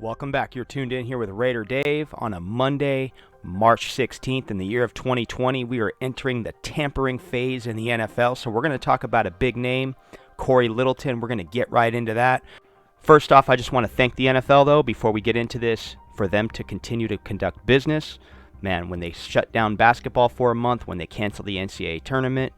Welcome back. You're tuned in here with Raider Dave on a Monday, March 16th in the year of 2020. We are entering the tampering phase in the NFL, so we're going to talk about a big name, Corey Littleton. We're going to get right into that. First off, I just want to thank the NFL, though, before we get into this, for them to continue to conduct business. Man, when they shut down basketball for a month, when they canceled the NCAA tournament,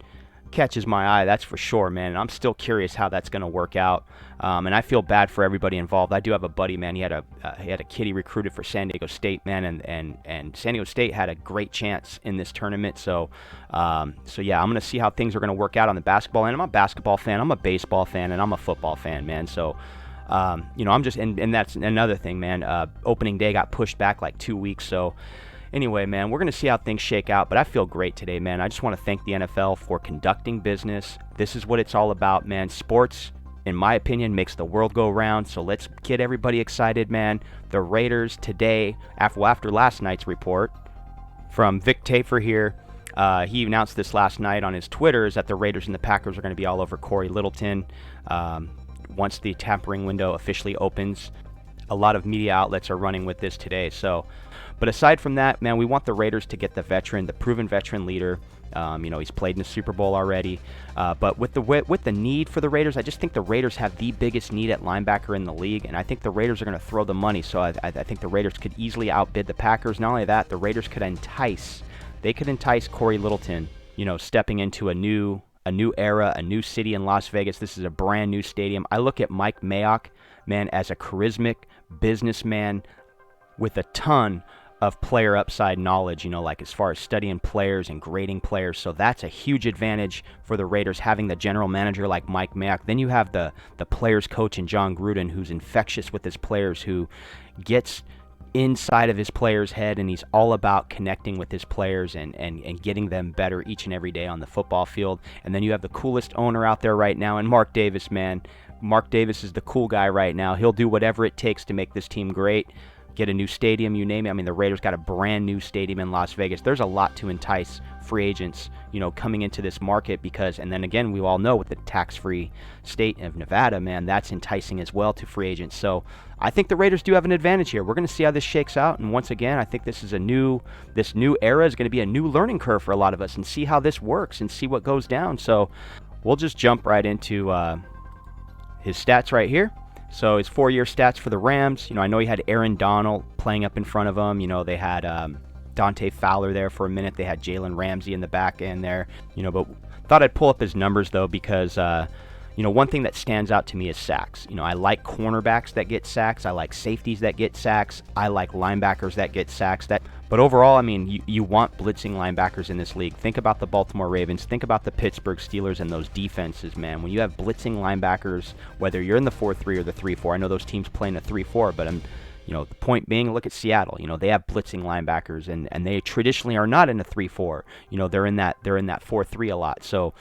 catches my eye, that's for sure, man. And I'm still curious how that's going to work out. And I feel bad for everybody involved. I do have a buddy, man. He had a kid he recruited for San Diego State, man, and San Diego State had a great chance in this tournament. So yeah, I'm going to see how things are going to work out on the basketball end. I'm a basketball fan, I'm a baseball fan, and I'm a football fan, man. So I'm just, and that's another thing, man. Opening day got pushed back like 2 weeks, so. Anyway, man, we're going to see how things shake out, but I feel great today, man. I just want to thank the NFL for conducting business. This is what it's all about, man. Sports, in my opinion, makes the world go round, so let's get everybody excited, man. The Raiders today, after last night's report from Vic Tafur here, he announced this last night on his Twitter, is that the Raiders and the Packers are going to be all over Corey Littleton once the tampering window officially opens. A lot of media outlets are running with this today, so... But aside from that, man, we want the Raiders to get the proven veteran leader. He's played in the Super Bowl already. But with the need for the Raiders, I just think the Raiders have the biggest need at linebacker in the league, and I think the Raiders are going to throw the money. So I think the Raiders could easily outbid the Packers. Not only that, the Raiders could entice Corey Littleton, stepping into a new era, a new city in Las Vegas. This is a brand new stadium. I look at Mike Mayock, man, as a charismatic businessman with a ton of player upside knowledge, like as far as studying players and grading players. So that's a huge advantage for the Raiders, having the general manager like Mike Mayock. Then you have the players coach in John Gruden, who's infectious with his players, who gets inside of his players' head, and he's all about connecting with his players and getting them better each and every day on the football field. And then you have the coolest owner out there right now, and Mark Davis, man. Mark Davis is the cool guy right now. He'll do whatever it takes to make this team great. Get a new stadium, you name it. I mean, the Raiders got a brand new stadium in Las Vegas. There's a lot to entice free agents, coming into this market because, and then again, we all know with the tax-free state of Nevada, man, that's enticing as well to free agents. So I think the Raiders do have an advantage here. We're going to see how this shakes out. And once again, I think this new era is going to be a new learning curve for a lot of us and see how this works and see what goes down. So we'll just jump right into his stats right here. So his 4-year stats for the Rams, I know he had Aaron Donald playing up in front of him. They had Dante Fowler there for a minute. They had Jalen Ramsey in the back end there. But thought I'd pull up his numbers, though, because, one thing that stands out to me is sacks. I like cornerbacks that get sacks. I like safeties that get sacks. I like linebackers that get sacks. But overall, I mean, you want blitzing linebackers in this league. Think about the Baltimore Ravens. Think about the Pittsburgh Steelers and those defenses, man. When you have blitzing linebackers, whether you're in the 4-3 or the 3-4, I know those teams play in a 3-4, but the point being, look at Seattle. They have blitzing linebackers, and they traditionally are not in a 3-4. They're in that 4-3 a lot. So.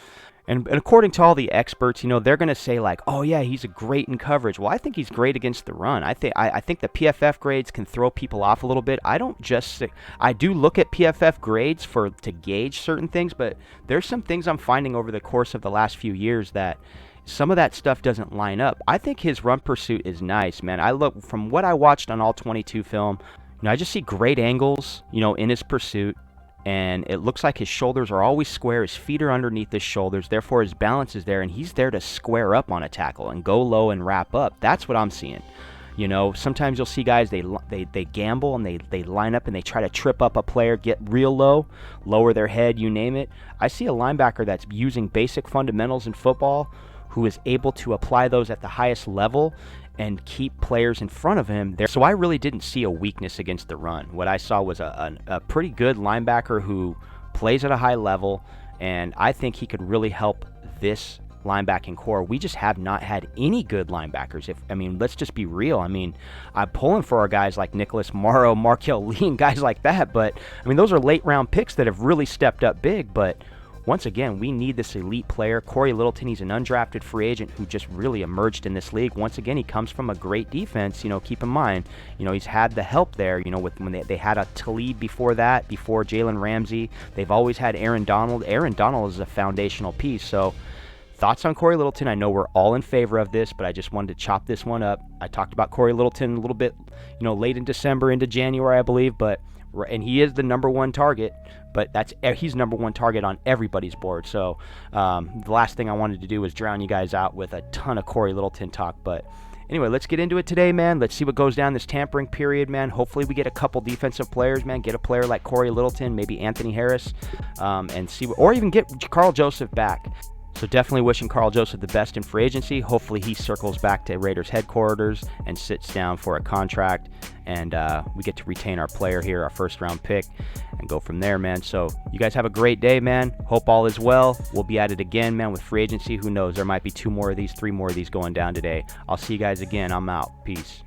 And according to all the experts, they're going to say like, oh yeah, he's great in coverage. Well, I think he's great against the run. I think the PFF grades can throw people off a little bit. I do look at PFF grades to gauge certain things, but there's some things I'm finding over the course of the last few years that some of that stuff doesn't line up. I think his run pursuit is nice, man. I look from what I watched on all 22 film, I just see great angles, in his pursuit. And it looks like his shoulders are always square, his feet are underneath his shoulders, therefore his balance is there, and he's there to square up on a tackle and go low and wrap up. That's what I'm seeing. Sometimes you'll see guys, they gamble and they line up and they try to trip up a player, get real low, lower their head, you name it. I see a linebacker that's using basic fundamentals in football who is able to apply those at the highest level and keep players in front of him there. So I really didn't see a weakness against the run. What I saw was a pretty good linebacker who plays at a high level, and I think he could really help this linebacking core. We just have not had any good linebackers. Let's just be real. I'm pulling for our guys like Nicholas Morrow, Markel Lee, and guys like that, but those are late round picks that have really stepped up big. But once again, we need this elite player. Corey Littleton, he's an undrafted free agent who just really emerged in this league. Once again, he comes from a great defense. Keep in mind, he's had the help there, when they had a Talib before Jalen Ramsey. They've always had Aaron Donald. Aaron Donald is a foundational piece. So thoughts on Corey Littleton. I know we're all in favor of this, but I just wanted to chop this one up. I talked about Corey Littleton a little bit, late in December into January, I believe, and he is the number one target, but he's number one target on everybody's board. So the last thing I wanted to do was drown you guys out with a ton of Corey Littleton talk. But anyway, let's get into it today, man. Let's see what goes down this tampering period, man. Hopefully we get a couple defensive players, man. Get a player like Corey Littleton, maybe Anthony Harris, or even get Carl Joseph back. So definitely wishing Carl Joseph the best in free agency. Hopefully he circles back to Raiders headquarters and sits down for a contract, and we get to retain our player here, our first-round pick, and go from there, man. So you guys have a great day, man. Hope all is well. We'll be at it again, man, with free agency. Who knows? There might be 2 more of these, 3 more of these going down today. I'll see you guys again. I'm out. Peace.